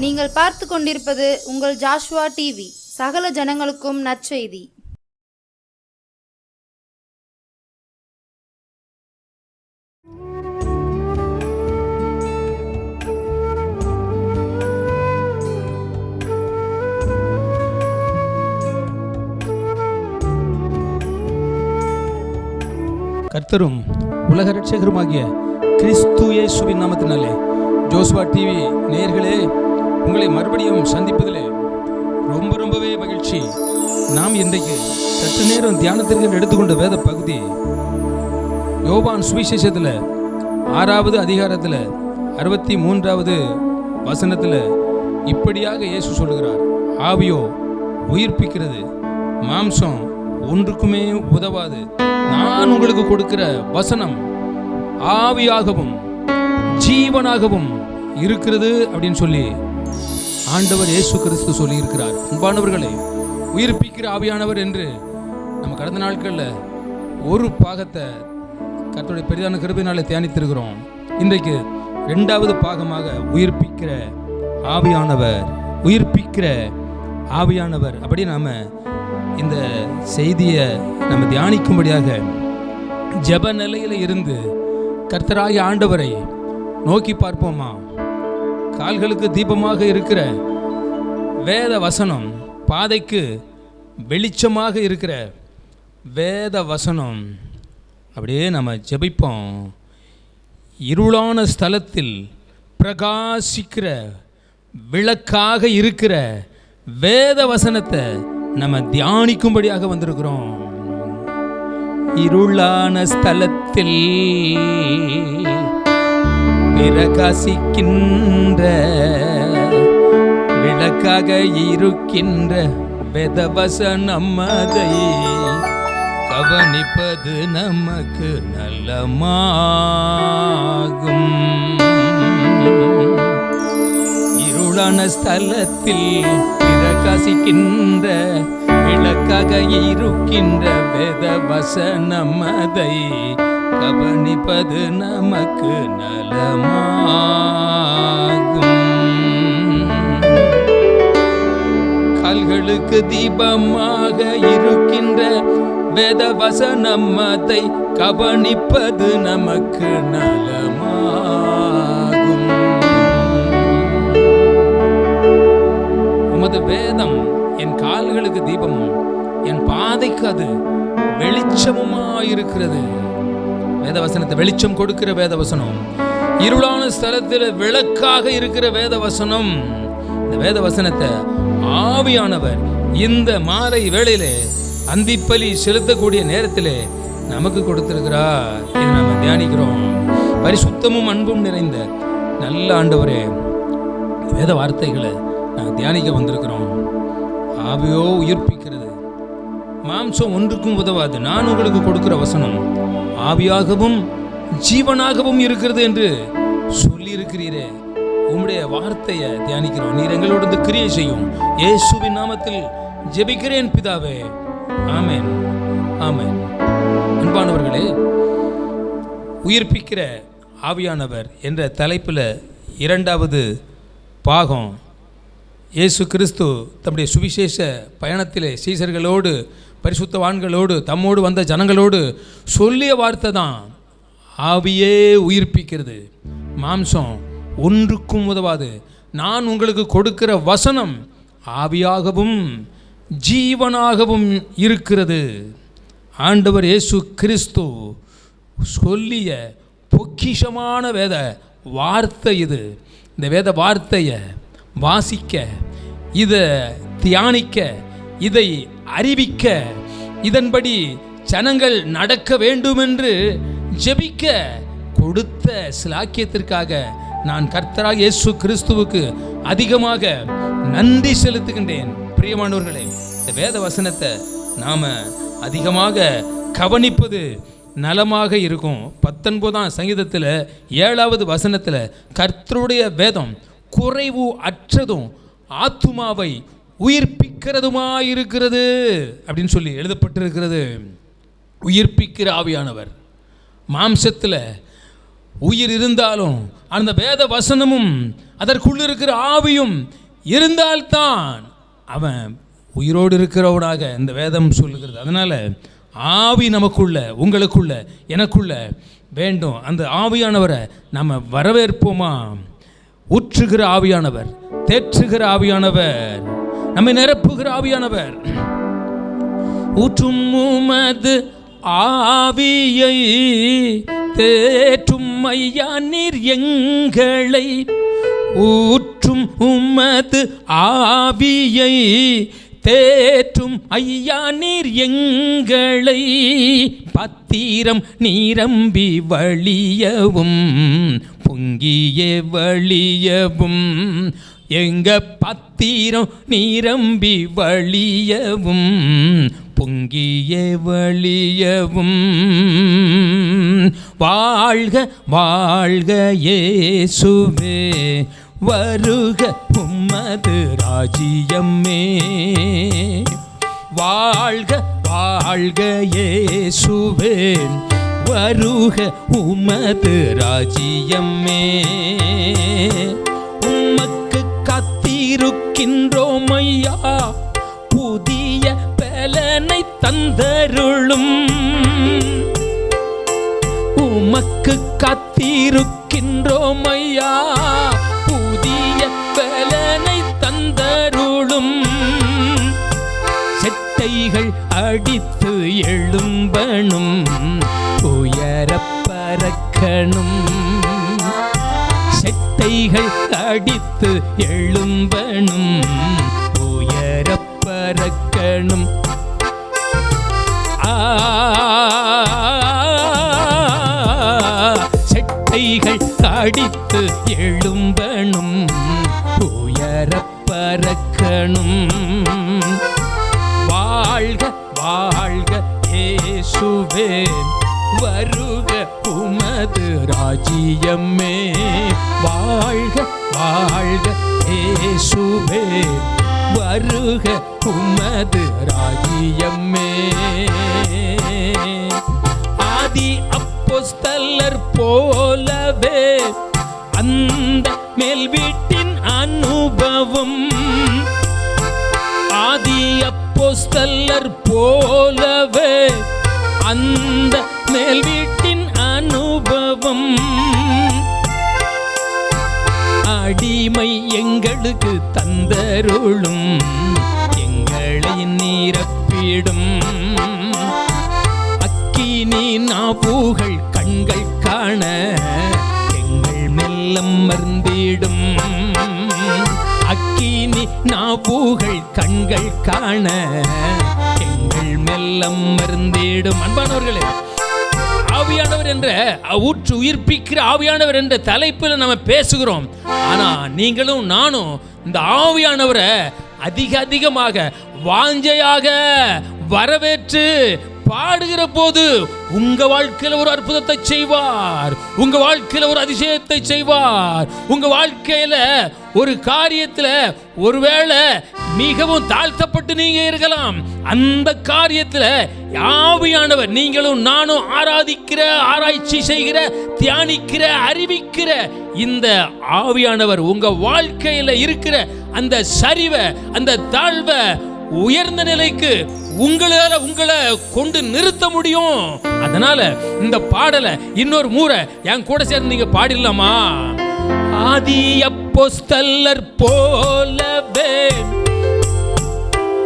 நீங்கள் பார்த்து கொண்டிருப்பது உங்கள் ஜாஷுவா டிவி. சகல ஜனங்களுக்கும் நற்செய்தி. கர்த்தரும் உலக இரட்சகருமாகிய கிறிஸ்து இயேசுவின் நாமத்தினாலே ஜோஸ்வா டிவி நேயர்களே, உங்களை மறுபடியும் சந்திப்பதிலே ரொம்பவே மகிழ்ச்சி. நாம் இன்றைக்கு சற்று நேரம் தியானத்திற்கு எடுத்துக்கொண்ட வேத பகுதி யோவான் சுவிசேஷத்தில் 6வது அதிகாரத்தில் 63வது வசனத்தில் இப்படியாக இயேசு சொல்லுகிறார்: ஆவியோ உயிர்ப்பிக்கிறது, மாம்சம் ஒன்றுக்குமே உதவாது. நான் உங்களுக்கு கொடுக்கிற வசனம் ஆவியாகவும் ஜீவனாகவும் இருக்கிறது அப்படின்னு சொல்லி ஆண்டவர் இயேசு கிறிஸ்து சொல்லி இருக்கிறார். அன்பானவர்களே, உயிர்ப்பிக்கிற ஆவியானவர் என்று நம்ம கடந்த நாட்களில் ஒரு பாகத்தை கர்த்தருடைய பெரிதான கிருபையினாலே தியானித்திருக்கிறோம். இன்றைக்கு 2வது பாகமாக உயிர்ப்பிக்கிற ஆவியானவர் அப்படி நாம இந்த செய்தியை நம்ம தியானிக்கும்படியாக ஜெப நிலையில இருந்து கர்த்தராகிய ஆண்டவரை நோக்கி பார்ப்போமா? கால்களுக்கு தீபமாக இருக்கிற வேத வசனம், பாதைக்கு வெளிச்சமாக இருக்கிற வேத வசனம், அப்படியே நம்ம ஜெபிப்போம். இருளான ஸ்தலத்தில் பிரகாசிக்கிற விளக்காக இருக்கிற வேத வசனத்தை நம்ம தியானிக்கும்படியாக வந்திருக்கிறோம். இருளான ஸ்தலத்தில் பிரகாசிக்கின்ற விளக்காக இருக்கின்ற வேதவசனம், அதை கவனிப்பது நமக்கு நலமாகும். இருளான ஸ்தலத்தில் பிரகாசிக்கின்ற விளக்காக இருக்கின்ற வேத வசனம், அதை கவனிப்பது நமக்கு நலமாகும். கால்களுக்கு தீபமாக இருக்கின்ற வேத வசனம், அதை கவனிப்பது நமக்கு நலமாகும். உமது வேதம் என் கால்களுக்கு தீபமும் என் பாதைக்கு அது வெளிச்சமுமாயிருக்கிறது. வேதவசனத்தை வெளிச்சம் கொடுக்கிற வேதவசனம், இருளான ஸ்தலத்தில் விளக்காக இருக்கிற வேதவசனம். இந்த வேதவசனத்தை ஆவியானவர் இந்த மாலை வேளையிலே அந்திப்பலி செலுத்தக்கூடிய நேரத்திலே நமக்கு கொடுத்திருக்கிறார். இதை நம்ம தியானிக்கிறோம். பரிசுத்தமும் அன்பும் நிறைந்த நல்ல ஆண்டவரே, வேத வார்த்தைகளை நாங்கள் தியானிக்க வந்திருக்கிறோம். ஆவியோ உயிர்ப்பிக்கிறது, மாம்சம் ஒன்றுக்கும் உதவாது. நான் உங்களுக்கு கொடுக்கிற வசனம் ஆவியாகவும் ஜீவனாகவும் இருக்கிறது என்று சொல்லி இருக்கிறீரே. உம்முடைய வார்த்தையை தியானிக்கிறோம். நீர் எங்களோடு கிரியை செய்யும். இயேசுவின் நாமத்தில் ஜெபிக்கிறேன் பிதாவே, ஆமென், ஆமென். அன்பானவர்களே, உயிர்ப்பிக்கிற ஆவியானவர் என்ற தலைப்பில் 2வது பாகம் இயேசு கிறிஸ்து தம்முடைய சுவிசேஷ பயணத்திலே சீசர்களோடு பரிசுத்தவான்களோடு தம்மோடு வந்த ஜனங்களோடு சொல்லிய வார்த்தை தான் ஆவியே உயிர்ப்பிக்கிறது, மாம்சம் ஒன்றுக்கும் உதவாது. நான் உங்களுக்கு கொடுக்கிற வசனம் ஆவியாகவும் ஜீவனாகவும் இருக்கிறது. ஆண்டவர் இயேசு கிறிஸ்து சொல்லிய பொக்கிஷமான வேத வார்த்தை இது. இந்த வேத வார்த்தையை வாசிக்க, இதை தியானிக்க, இதை அறிவிக்க, இதன்படி ஜனங்கள் நடக்க வேண்டும் என்று ஜெபிக்க கொடுத்த சிலாக்கியத்திற்காக நான் கர்த்தராகிய இயேசு கிறிஸ்துவுக்கு அதிகமாக நன்றி செலுத்துகின்றேன். பிரியமானவர்களே, இந்த வேத வசனத்தை நாம அதிகமாக கவனிப்பது நலமாக இருக்கும். 19ஆம் சங்கீதத்தில் 7வது வசனத்தில் கர்த்தருடைய வேதம் குறைவு அற்றதும் ஆத்துமாவை உயிர்ப்பிக்கிறதுமாயிருக்கிறது அப்படின்னு சொல்லி எழுதப்பட்டிருக்கிறது. உயிர்ப்பிக்கிற ஆவியானவர், மாம்சத்தில் உயிர் இருந்தாலும் அந்த வேத வசனமும் அதற்குள்ள இருக்கிற ஆவியும் இருந்தால்தான் அவன் உயிரோடு இருக்கிறவனாக இந்த வேதம் சொல்லுகிறது. அதனால் ஆவி நமக்குள்ள, உங்களுக்குள்ள, எனக்குள்ள வேண்டும். அந்த ஆவியானவரை நம்ம வரவேற்போமா? ஊற்றுகிற ஆவியானவர், தேற்றுகிற ஆவியானவர், நம்மை நிரப்புகிற ஆவியானவர். ஊற்றும் உமது ஆவியை தேற்றும் ஐயா நீர் எங்களை, ஊற்றும் உமது ஆவியை தேற்றும் ஐயா நீர் எங்களை, பத்திரம் நீரம்பி வழியவும் பொங்கியே வழியவும், எங்க பத்திரம் நீரம்பி வழியவும் பொங்கியே வழியவும். வாழ்க வாழ்க இயேசுவே, வருக உம்மது ராஜ்யமே. வாழ்க வாழ்க இயேசுவே, வருக உமது ராஜ்யமே. உமக்கு காத்திருக்கின்றோம் ஐயா, புதிய பலனை தந்தருளும். உமக்கு காத்திருக்கின்றோம் ஐயா, புதிய பலனை தந்தருளும். செட்டைகள் அடித்து எழும்பணும், உயர பறக்கணும். செட்டைகள் அடித்து எழும்பணும், உயர பறக்கணும். செட்டைகள் அடித்து எழும்பணும், உயர பறக்கணும். வாழ்க வாழ்க இயேசுவே, வருக உமது ராஜ்யமே. வாழ்க வாழ்க இயேசுவே, வருக உமது ராஜ்யமே. ஆதி அப்போஸ்தலர் போலவே அந்த மேல் வீட்டின் அனுபவம், ஆதி அப்போஸ்தலர் போலவே அந்த மேல் வீட்டின் அனுபவம். அடிமை எங்களுக்கு தந்தருளும், எங்களை நிரப்பிடும். அக்கினி நாவுகள் கண்கள் காண எங்கள் மெல்லம் மறந்திடும். அக்கினி நாவுகள் கண்கள் காண எங்கள் மெல்லம் மறந்திடும். அன்பானவர்களே, ஆவியானவர் என்ற ஊற்று உயிர்ப்பிக்கிற ஆவியானவர் என்ற தலைப்பில் நம்ம பேசுகிறோம். ஆனா நீங்களும் நானும் இந்த ஆவியானவரை அதிகமாக வாஞ்சையாக வரவேற்று பாடுகிற போது உங்க வாழ்க்கையில ஒரு அற்புதத்தை செய்வார், உங்க வாழ்க்கையில ஒரு அதிசயத்தை செய்வார். உங்க வாழ்க்கையில ஒரு காரியத்துல ஒருவேளை மிகவும் தாழ்த்தப்பட்டு நீங்க இருக்கலாம், அந்த காரியத்துல ஆவியானவர் நீங்களும் நானும் ஆராதிக்கிற, ஆராய்ச்சி செய்கிற, தியானிக்கிற, அறிவிக்கிற இந்த ஆவியானவர் உங்க வாழ்க்கையில இருக்கிற அந்த சரிவை, அந்த தாழ்வை உயர்ந்த நிலைக்கு உங்களை கொண்டு நிறுத்த முடியும். அதனால இந்த பாடலை இன்னொரு முறை என் கூட சேர்ந்து நீங்க பாடிடலாமா? ஆதி அப்போஸ்தலர் போலவே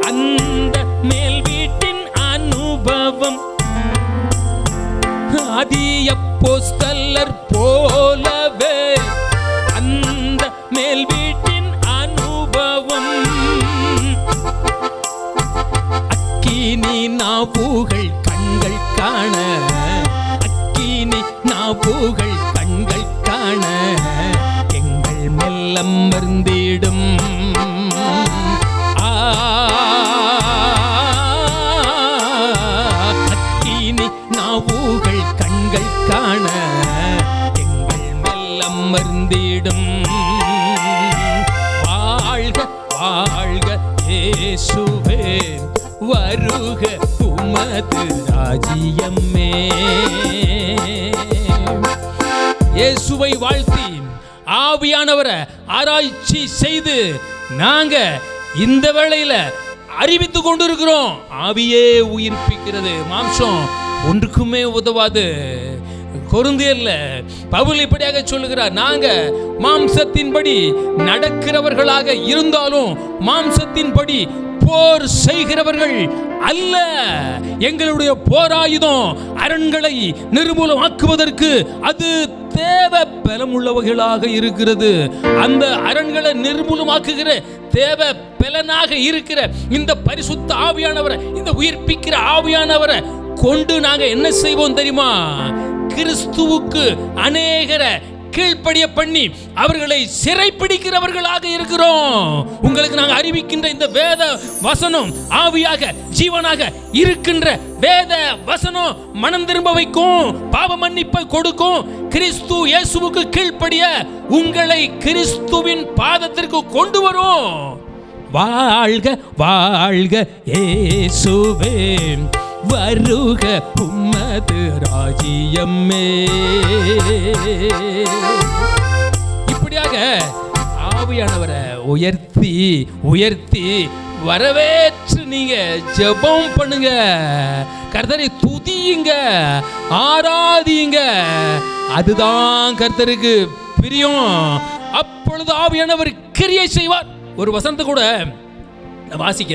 அந்த மேல் வீட்டின் அனுபவம், ஆதி அப்போஸ்தலர் போலவே அந்த மேல் வீட்டின் அனுபவம். அக்கினி நாவுகள் கண்கள் காண, அக்கினி நாவுகள் கண்கள் காண எங்கள் மெல்லம் மறந்திடும். அக்கினி நாவுகள் கண்கள் காண எங்கள் மெல்லம் மறந்திடும். வாழ்க வாழ்க இயேசுவே, வருக உமது ராஜ்யமே. இயேசுவை வாழ்த்தி ஆவியானவரை ஆராய்ச்சி செய்து நாங்க இந்த வேளையில அறிவித்து கொண்டிருக்கிறோம். ஆவியே உயிர்ப்பிக்கிறது, மாம்சம் ஒன்றுக்குமே உதவாது. கொரிந்தியர்ல பவுல் இப்படியாக சொல்லுகிறார், நாங்க மாம்சத்தின்படி நடக்கிறவர்களாக இருந்தாலும் மாம்சத்தின்படி போர் செய்கிறவர்கள் அல்ல. எங்களுடைய போராயுதம் அரண்களை நிர்மூலமாக்குவதற்கு அது தேவ பலமுள்ளவர்களாக இருக்கிறது. அந்த அரண்களை நிர்மூலமாக்குகிற தேவ பலனாக இருக்கிற இந்த பரிசுத்த ஆவியானவரை, இந்த உயிர்ப்பிக்கிற ஆவியானவரை கொண்டு நாங்க என்ன செய்வோம் தெரியுமா? கிறிஸ்துவுக்கு அநேகரை கீழ்ப்படிய பண்ணி அவர்களை சிறைப்பிடிக்கிறவர்களாக இருக்கிறோம். உங்களுக்கு நாங்கள் அறிவிக்கின்ற இந்த வேத வசனம் ஆவியாக ஜீவனாக இருக்கின்ற வேத வசனம் மனம் திரும்ப வைக்கும், பாவ மன்னிப்பை கொடுக்கும். கிறிஸ்து இயேசுவுக்கு கீழ்ப்படிய உங்களை கிறிஸ்துவின் பாதத்திற்கு கொண்டு வரும். வாழ்க வாழ்க இயேசுவே, வருக உம்மது ராஜ்யமே. இப்படியாக ஆவியானவரை உயர்த்தி உயர்த்தி வரவேற்று நீங்க ஜெபம் பண்ணுங்க, கர்த்தரை துதியுங்க, ஆராதியுங்க. அதுதான் கர்த்தருக்கு பிரியம். அப்பொழுது ஆவியானவர் கிரியை செய்வார். ஒரு வசனத்தை கூட வாசிக்க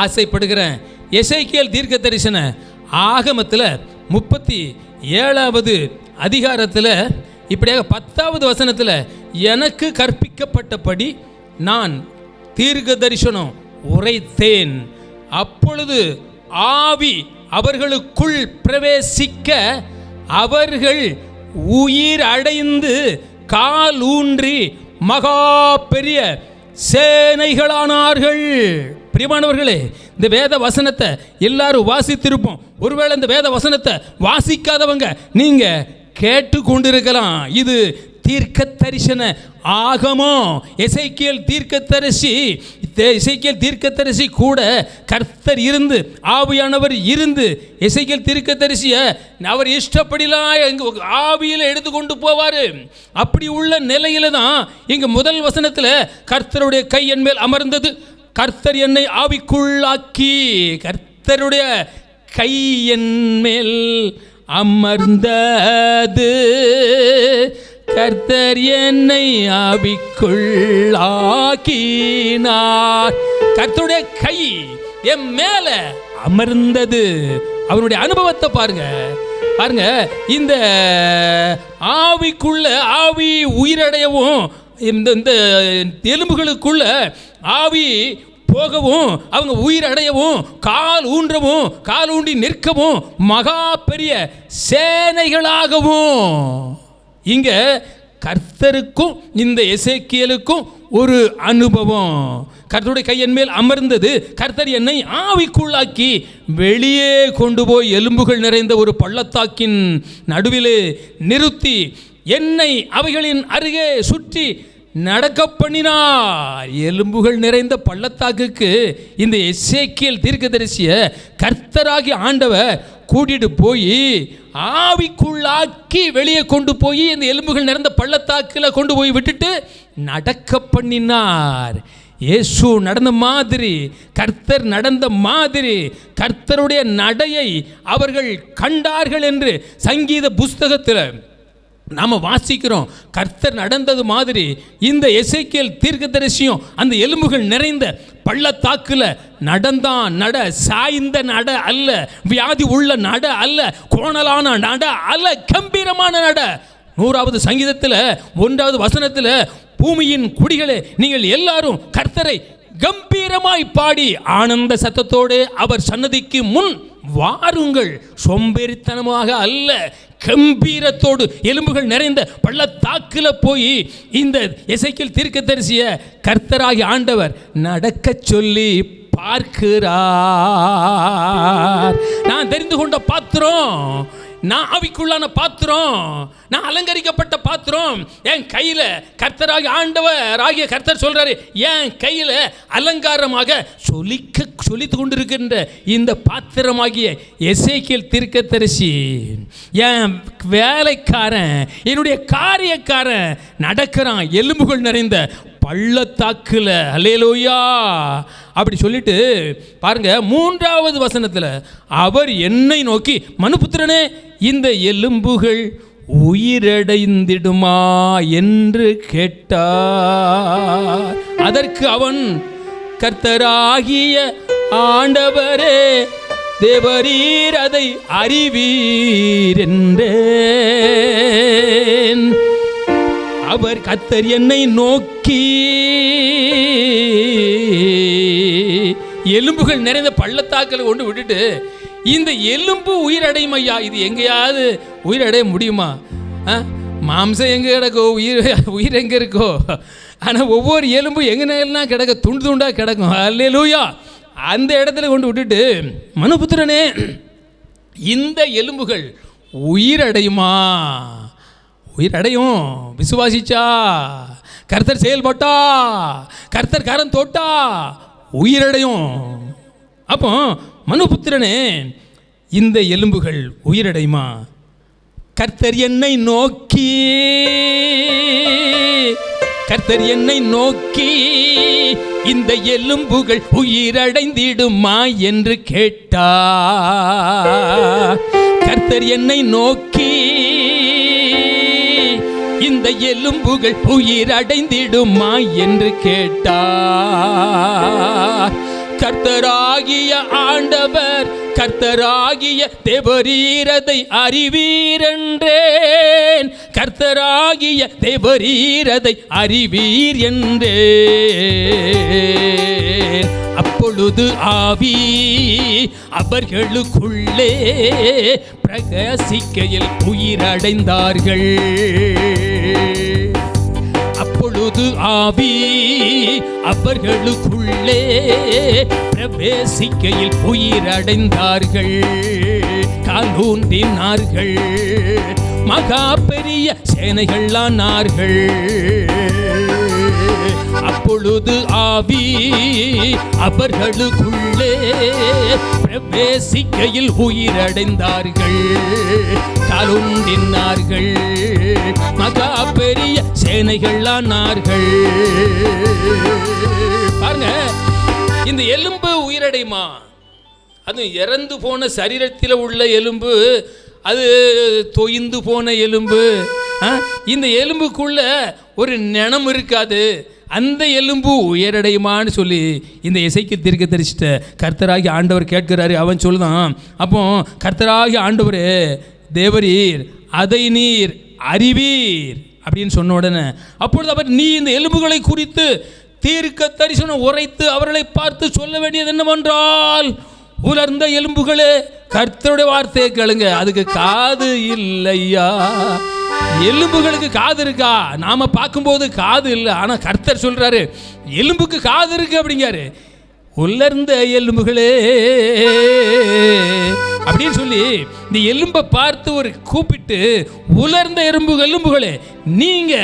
ஆசைப்படுகிறேன். எசேக்கியேல் தீர்க்கதரிசன ஆகமத்தில் 37வது அதிகாரத்தில் இப்படியாக 10வது வசனத்தில், எனக்கு கற்பிக்கப்பட்டபடி நான் தீர்க்க தரிசனம் உரைத்தேன். அப்பொழுது ஆவி அவர்களுக்குள் பிரவேசிக்க அவர்கள் உயிர் அடைந்து கால் ஊன்றி மகா பெரிய சேனைகளானார்கள். பிரியமானவர்களே, இந்த வேத வசனத்தை எல்லாரும் வாசித்திருப்போம். ஒருவேளை இந்த வேத வசனத்தை வாசிக்காதவங்க நீங்க கேட்டு கொண்டிருக்கலாம். இது தீர்க்க தரிசன ஆகமம். எசேக்கியேல் தீர்க்கதரிசி கூட கர்த்தர் இருந்து, ஆவியானவர் இருந்து எசேக்கியேல் தீர்க்கதரிசியை அவர் இஷ்டப்படிலாம் ஆவியில் எடுத்துக்கொண்டு போவார். அப்படி உள்ள நிலையில தான் இங்க முதல் வசனத்தில் கர்த்தருடைய கை என் மேல் அமர்ந்தது, கர்த்தர் என்னை ஆவிக்குள்ளாக்கி. கர்த்தருடைய கை என் மேல் அமர்ந்தது, கர்த்தர் என்னை ஆவிக்குள்ளாக்கினார். கர்த்தருடைய கை என் மேல அமர்ந்தது. அவருடைய அனுபவத்தை பாருங்க பாருங்க. இந்த ஆவிக்குள்ள ஆவி உயிரடையவும், இந்த எலும்புகளுக்குள்ள ஆவி போகவும், அவங்க உயிர் அடையவும், கால் ஊன்றவும், கால் ஊண்டி நிற்கவும், மகா பெரிய சேனைகளாகவும். இங்க கர்த்தருக்கும் இந்த எசேக்கியேலுக்கும் ஒரு அனுபவம். கர்த்தருடைய கையின் மேல் அமர்ந்தது, கர்த்தர் என்னை ஆவிக்குள்ளாக்கி வெளியே கொண்டு போய் எலும்புகள் நிறைந்த ஒரு பள்ளத்தாக்கின் நடுவிலே நிறுத்தி என்னை அவைகளின் அருகே சுற்றி நடக்க பண்ணினார். எலும்புகள் நிறைந்த பள்ளத்தாக்குக்கு இந்த எசேக்கியேல் தீர்க்கதரிசியை கர்த்தராகி ஆண்டவர் கூட்டிட்டு போய் ஆவிக்குள்ளாக்கி வெளியே கொண்டு போய் இந்த எலும்புகள் நிறைந்த பள்ளத்தாக்கில் கொண்டு போய் விட்டுட்டு நடக்க பண்ணினார். இயேசு நடந்த மாதிரி, கர்த்தர் நடந்த மாதிரி கர்த்தருடைய நடையை அவர்கள் கண்டார்கள் என்று சங்கீத புஸ்தகத்தில் நாம் வாசிக்கிறோம். கர்த்தர் நடந்தது மாதிரி இந்த எசேக்கியேல் தீர்க்கதரிசியும் அந்த எலும்புகள் நிறைந்த பள்ளத்தாக்குல நடந்தான். நட சாய்ந்த நட அல்ல, வியாதி உள்ள நட அல்ல, கோணலான நட அல்ல, கம்பீரமான நட. 100வது சங்கீதத்தில் 1வது வசனத்தில், பூமியின் குடிகளே நீங்கள் எல்லாரும் கர்த்தரை கம்பீரமாய் பாடி ஆனந்த சத்தத்தோடு அவர் சன்னதிக்கு முன் வாருங்கள். சோம்பேறித்தனமாக அல்ல, கம்பீரத்தோடு எலும்புகள் நிறைந்த பள்ளத்தாக்கில் போய் இந்த எசேக்கியேல் தீர்க்கதரிசியை கர்த்தராகி ஆண்டவர் நடக்க சொல்லி பார்க்கிறார். நான் தெரிந்து கொண்ட பாத்திரம் நான் ஆவிக்குள்ளான பாத்திரம், நான் அலங்கரிக்கப்பட்ட பாத்திரம். என் கையில் கர்த்தராகி ஆண்டவர் ஆகிய கர்த்தர் சொல்றாரு, என் கையில் அலங்காரமாக சொல்லித்து கொண்டிருக்கின்ற இந்த பாத்திரமாகிய எசேக்கியேல் தீர்க்கதரிசி, என் வேலைக்காரன், என்னுடைய காரியக்காரன் நடக்கிறான் எலும்புகள் நிறைந்த பள்ளத்தாக்குல. அல்லேலூயா. அப்படி சொல்லிட்டு பாருங்க, 3வது வசனத்தில் அவர் என்னை நோக்கி, மனுபுத்திரனே, இந்த எலும்புகள் உயிரடைந்திடுமா என்று கேட்டார். அதற்கு அவன், கர்த்தராகிய ஆண்டவரே, தேவரீர் அதை அறிவீர் என்றேன். அவர் கர்த்தர் என்னை நோக்கி, எலும்புகள் நிறைந்த பள்ளத்தாக்களை கொண்டு விட்டுட்டு, இந்த எலும்பு உயிரடையும் ஐயா, இது எங்கேயாவது உயிரடைய முடியுமா? மாம்சம் எங்கே கிடக்கோ, உயிர் எங்கே இருக்கோ, ஆனால் ஒவ்வொரு எலும்பு எங்கேனா கிடக்க, துண்டு துண்டாக கிடக்கும். அல்லேலூயா. அந்த இடத்துல கொண்டு விட்டுட்டு, மனுபுத்திரனே, இந்த எலும்புகள் உயிரடையுமா? உயிரடையும். விசுவாசிச்சா, கர்த்தர் செயல்பட்டா, கர்த்தர் கரம் தொட்டா உயிரடையும். அப்போ மனுபுத்திரனே, இந்த எலும்புகள் உயிரடையுமா? கர்த்தர் என்னை நோக்கி, கர்த்தர் என்னை நோக்கி, இந்த எலும்புகள் உயிரடைந்திடுமா என்று கேட்டார். கர்த்தர் என்னை நோக்கி, இந்த எலும்புகள் உயிரடைந்திடுமா என்று கேட்டார். கர்த்தராகிய ஆண்டவர், கர்த்தராகிய தேவரீரதை அறிவீரென்றேன். கர்த்தராகிய தேவரீரதை அறிவீர் என்றேன். அப்பொழுது ஆவி அவர்களுக்குள்ளே பிரகாசிக்கையில் உயிரடைந்தார்கள். அப்பொழுது ஆவி அவர்களுக்குள்ளே பிரவேசிக்கையில் உயிரடைந்தார்கள். காலூன்றினார்கள், மகா பெரிய சேனைகளானார்கள். அப்பொழுது ஆவி அவர்களுக்குள்ளே பிரவேசிக்கையில் உயிரடைந்தார்கள். காலூன்றினார்கள், மகா பெரிய சேனைகளானார்கள். பாருங்க, இந்த எலும்பு உயிரடையுமா? அது இறந்து போன சரீரத்தில் உள்ள எலும்பு, அது தொய்ந்து போன எலும்பு. இந்த எலும்புக்குள்ள ஒரு நினம் இருக்காது. அந்த எலும்பு உயரடையுமான்னு சொல்லி இந்த எசேக்கியேல் தீர்க்கதரிசிட்ட கர்த்தராகி ஆண்டவர் கேட்கிறாரு. அவன் சொல்லுதான், அப்போ கர்த்தராகி ஆண்டவரே, தேவரீர் அதை நீர் அறிவீர் அப்படின்னு சொன்ன உடனே, அப்பொழுது அவர், நீ இந்த எலும்புகளை குறித்து தீர்க்க தரிசனம் உரைத்து அவர்களை பார்த்து சொல்ல வேண்டியது என்னவென்றால், உலர்ந்த எலும்புகளே, கர்த்தருடைய வார்த்தையை கேளுங்க. அதுக்கு காது இல்லையா? எலும்புகளுக்கு காது இருக்கா? நாம பார்க்கும்போது காது இல்லை, ஆனா கர்த்தர் சொல்றாரு எலும்புக்கு காது இருக்கு அப்படிங்காரு. உலர்ந்த எலும்புகளே அப்படின்னு சொல்லி இந்த எலும்பை பார்த்து ஒரு கூப்பிட்டு, உலர்ந்த எலும்புகளே, நீங்க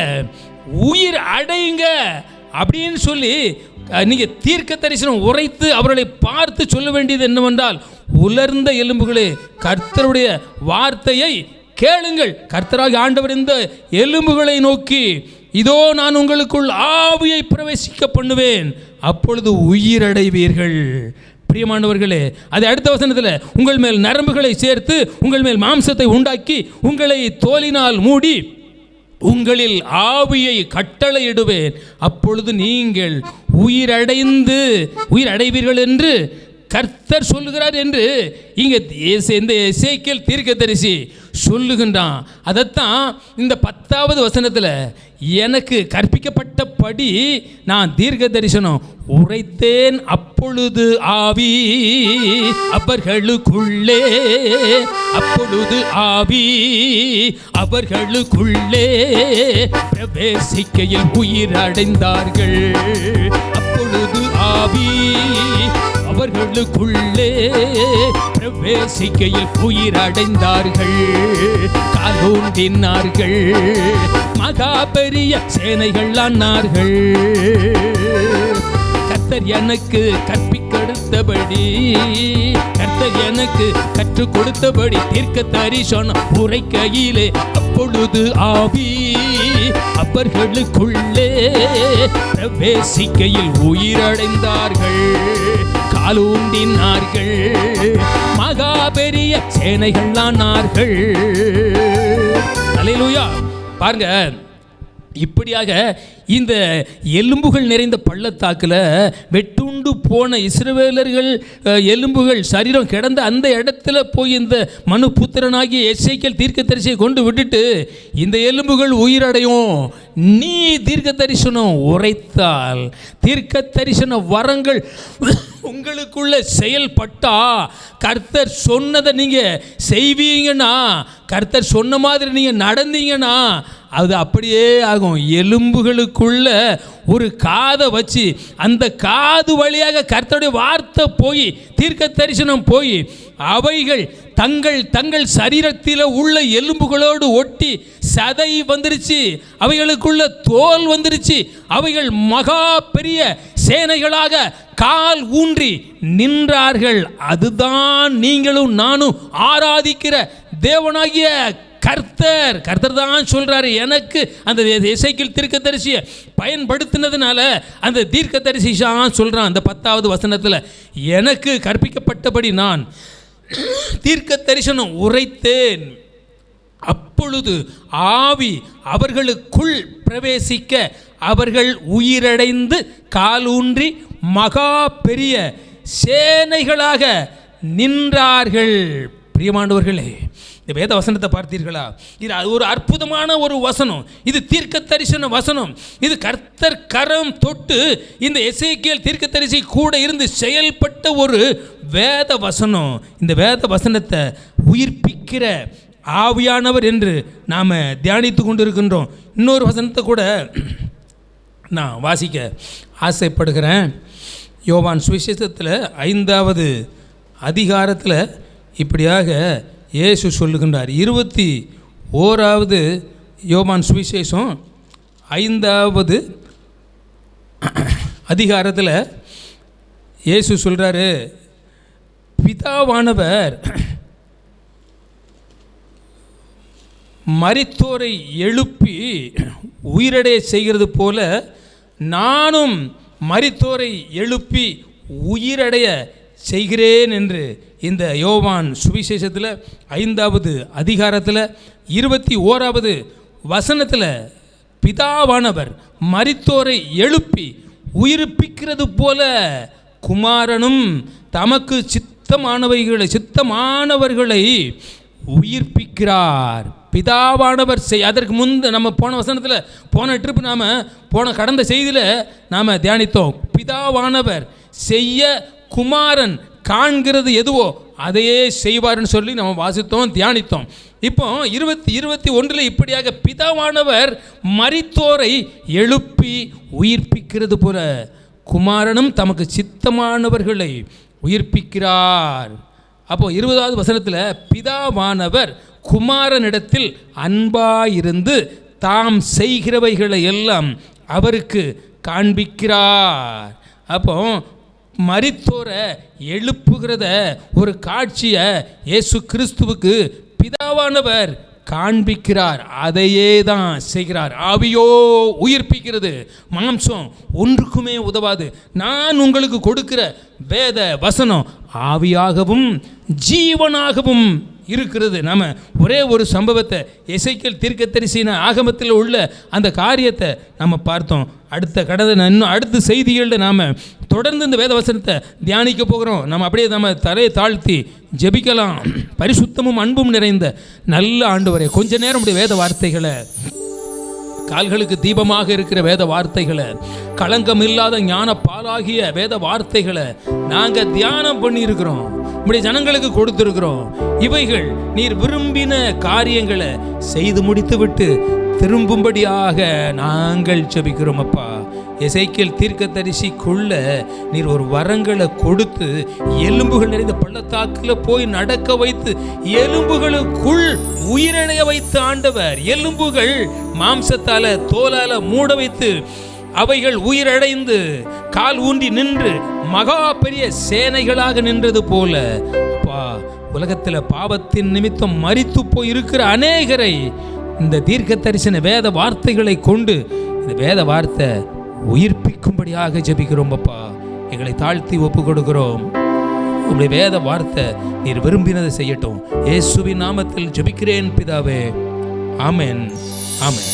உயிர் அடையுங்க அப்படின்னு சொல்லி நீங்க தீர்க்க தரிசனம் உரைத்து அவர்களை பார்த்து சொல்ல வேண்டியது என்னவென்றால், உலர்ந்த எலும்புகளே, கர்த்தருடைய வார்த்தையை கேளுங்கள். கர்த்தராகிய ஆண்டவர் இந்த எலும்புகளை நோக்கி, இதோ நான் உங்களுக்குள் ஆவியை பிரவேசிக்க பண்ணுவேன், அப்பொழுது உயிரடைவீர்கள். பிரியமானவர்களே, அது அடுத்த வசனத்தில், உங்கள் மேல் நரம்புகளை சேர்த்து உங்கள் மேல் மாம்சத்தை உண்டாக்கி உங்களை தோலினால் மூடி உங்களில் ஆவியை கட்டளையிடுவேன், அப்பொழுது நீங்கள் உயிரடைவீர்கள் என்று கர்த்தர் சொல்லுகிறார் என்று இங்கே இந்த எசேக்கியேல் தீர்க்கதரிசி சொல்லுகின்றான். அதைத்தான் இந்த 10வது வசனத்தில், எனக்கு கற்பிக்கப்பட்டபடி நான் தீர்க்க தரிசனம் உரைத்தேன், அப்பொழுது ஆவி அவர்களுக்குள்ளே, அப்பொழுது ஆவி அவர்களுக்குள்ளே பிரவேசிக்கையில் உயிரடைந்தார்கள். அப்பொழுது ஆவி அவர்களுக்குள்ளே அவர்களுக்குள்ளே பிரவேசிக்கையில் உயிரடைந்தார்கள், காலூன்றினார்கள், மகா பெரிய சேனைகள் ஆனார்கள். கர்த்தர் எனக்கு கற்பிக்கொடுத்தபடி, கர்த்தர் எனக்கு கற்றுக் கொடுத்தபடி தீர்க்க தரிசனம் உரைக்கையிலே அப்பொழுது ஆவி அவர்களுக்குள்ளே பிரவேசிக்கையில் உயிரடைந்தார்கள், காலூன்றினார்கள், மகா பெரிய சேனைகள் ஆனார்கள். அல்லேலூயா. பாருங்க, இப்படியாக இந்த எலும்புகள் நிறைந்த பள்ளத்தாக்கில் வெட்டுண்டு போன இஸ்ரவேலர்கள் எலும்புகள் சரீரம் கிடந்த அந்த இடத்துல போய் இந்த மனுபுத்திரனாகிய எசேக்கியேல் தீர்க்கதரிசியை கொண்டு விட்டுட்டு, இந்த எலும்புகள் உயிரடையும், நீ தீர்க்க தரிசனம் உரைத்தால், தீர்க்க தரிசன வரங்கள் உங்களுக்குள்ள செயல்பட்டா, கர்த்தர் சொன்னதை நீங்கள் செய்வீங்கன்னா, கர்த்தர் சொன்ன மாதிரி நீங்கள் நடந்தீங்கன்னா அது அப்படியே ஆகும். எலும்புகளுக்குள்ள ஒரு காதை வச்சு அந்த காது வழியாக கர்த்தருடைய வார்த்தை போய், தீர்க்க தரிசனம் போய், அவைகள் தங்கள் தங்கள் சரீரத்தில் உள்ள எலும்புகளோடு ஒட்டி சதை வந்துருச்சு, அவைகளுக்குள்ள தோல் வந்துருச்சு, அவைகள் மகா பெரிய சேனைகளாக கால் ஊன்றி நின்றார்கள். அதுதான் நீங்களும் நானும் ஆராதிக்கிற தேவனாகிய கர்த்தர். கர்த்தர் தான் சொல்றாரு, எனக்கு அந்த எசேக்கியேல் தீர்க்கதரிசியை பயன்படுத்தினதுனால அந்த தீர்க்கதரிசி சொல்றான் அந்த 10வது வசனத்தில், எனக்கு கற்பிக்கப்பட்டபடி நான் தீர்க்க தரிசனம் உரைத்தேன், அப்பொழுது ஆவி அவர்களுக்குள் பிரவேசிக்க அவர்கள் உயிரடைந்து காலூன்றி மகா பெரிய சேனைகளாக நின்றார்கள். பிரியமானவர்களே, இந்த வேத வசனத்தை பார்த்தீர்களா? இது ஒரு அற்புதமான ஒரு வசனம். இது தீர்க்க தரிசன வசனம். இது கர்த்தர் கரம் தொட்டு இந்த எசேக்கியேல் தீர்க்கதரிசி கூட இருந்து செயல்பட்ட ஒரு வேத வசனம். இந்த வேத வசனத்தை உயிர்ப்பிக்கிற ஆவியானவர் என்று நாம் தியானித்து கொண்டு இருக்கின்றோம். இன்னொரு வசனத்தை கூட நான் வாசிக்க ஆசைப்படுகிறேன். யோவான் சுவிசேஷத்தில் 5வது அதிகாரத்தில் இப்படியாக இயேசு சொல்லுகின்றார். 21வது யோவான் சுவிசேஷம் 5வது அதிகாரத்தில் இயேசு சொல்கிறாரு, பிதாவானவர் மரித்தோரை எழுப்பி உயிரடைய செய்கிறது போல நானும் மரித்தோரை எழுப்பி உயிரடைய செய்கிறேன் என்று இந்த யோவான் சுவிசேஷத்தில் 5வது அதிகாரத்தில் 21வது வசனத்தில் பிதாவானவர் மரித்தோரை எழுப்பி உயிர்ப்பிக்கிறது போல குமாரனும் தமக்கு சித்தமானவர்களை உயிர்ப்பிக்கிறார். பிதாவானவர் அதற்கு முன்பு நம்ம போன வசனத்தில் போன ட்ரிப் போன கடந்த செய்தியில் நாம் தியானித்தோம். பிதாவானவர் செய்ய குமாரன் காண்கிறது எதுவோ அதையே செய்வார்னு சொல்லி நம்ம வாசித்தோம், தியானித்தோம். இப்போ 21 இப்படியாக பிதாவானவர் மரித்தோரை எழுப்பி உயிர்ப்பிக்கிறது போல குமாரனும் தமக்கு சித்தமானவர்களை உயிர்ப்பிக்கிறார். அப்போ 20வது வசனத்தில் பிதாவானவர் குமாரனிடத்தில் அன்பாயிருந்து தாம் செய்கிறவைகளை எல்லாம் அவருக்கு காண்பிக்கிறார். அப்போ மரித்தோரை எழுப்புகிறத ஒரு காட்சியை இயேசு கிறிஸ்துவுக்கு பிதாவானவர் காண்பிக்கிறார். அதையே தான் செய்கிறார். ஆவியோ உயிர்ப்பிக்கிறது, மாம்சம் ஒன்றுக்குமே உதவாது. நான் உங்களுக்கு கொடுக்கிற வேத வசனம் ஆவியாகவும் ஜீவனாகவும் இருக்கிறது. நம்ம ஒரே ஒரு சம்பவத்தை எசேக்கியேல் தீர்க்கதரிசின ஆகமத்தில் உள்ள அந்த காரியத்தை நம்ம பார்த்தோம். இன்னும் அடுத்த செய்திகளில் நாம் தொடர்ந்து இந்த வேத வசனத்தை தியானிக்க போகிறோம். நம்ம அப்படியே நம்ம தரையை தாழ்த்தி ஜெபிக்கலாம். பரிசுத்தமும் அன்பும் நிறைந்த நல்ல ஆண்டவரே, கொஞ்ச நேரம் உடைய வேத வார்த்தைகளை, கால்களுக்கு தீபமாக இருக்கிற வேத வார்த்தைகளை, களங்கம் இல்லாத ஞான பாலாகிய வேத வார்த்தைகளை நாங்கள் தியானம் பண்ணி இருக்கிறோம், உடைய ஜனங்களுக்கு கொடுத்திருக்கிறோம். இவைகள் நீர் விரும்பின காரியங்களை செய்து முடித்து விட்டு திரும்பும்படியாக நாங்கள் ஜெபிக்கிறோம் அப்பா. எசேக்கியேல் தீர்க்கதரிசிக்குள்ள நீர் ஒரு வரங்களை கொடுத்து எலும்புகள் நிறைந்த பள்ளத்தாக்கில் போய் நடக்க வைத்து எலும்புகளுக்குள் உயிரிழைய வைத்து ஆண்டவர், எலும்புகள் மாம்சத்தால தோலால மூட வைத்து அவைகள் உயிரடைந்து கால் ஊன்றி நின்று மகா பெரிய சேனைகளாக நின்றது போல அப்பா, உலகத்தில் பாவத்தின் நிமித்தம் மரித்து போய் இருக்கிற அநேகரை இந்த தீர்க்க தரிசன வேத வார்த்தைகளை கொண்டு இந்த வேத வார்த்தை உயிர்ப்பிக்கும்படியாக ஜெபிக்கிறோம் அப்பா. எங்களை தாழ்த்தி ஒப்பு கொடுக்கிறோம். உங்களுடைய வேத வார்த்தை நீர் விரும்பினதை செய்யட்டும். இயேசுவின் நாமத்தில் ஜெபிக்கிறேன் பிதாவே. ஆமென், ஆமென்.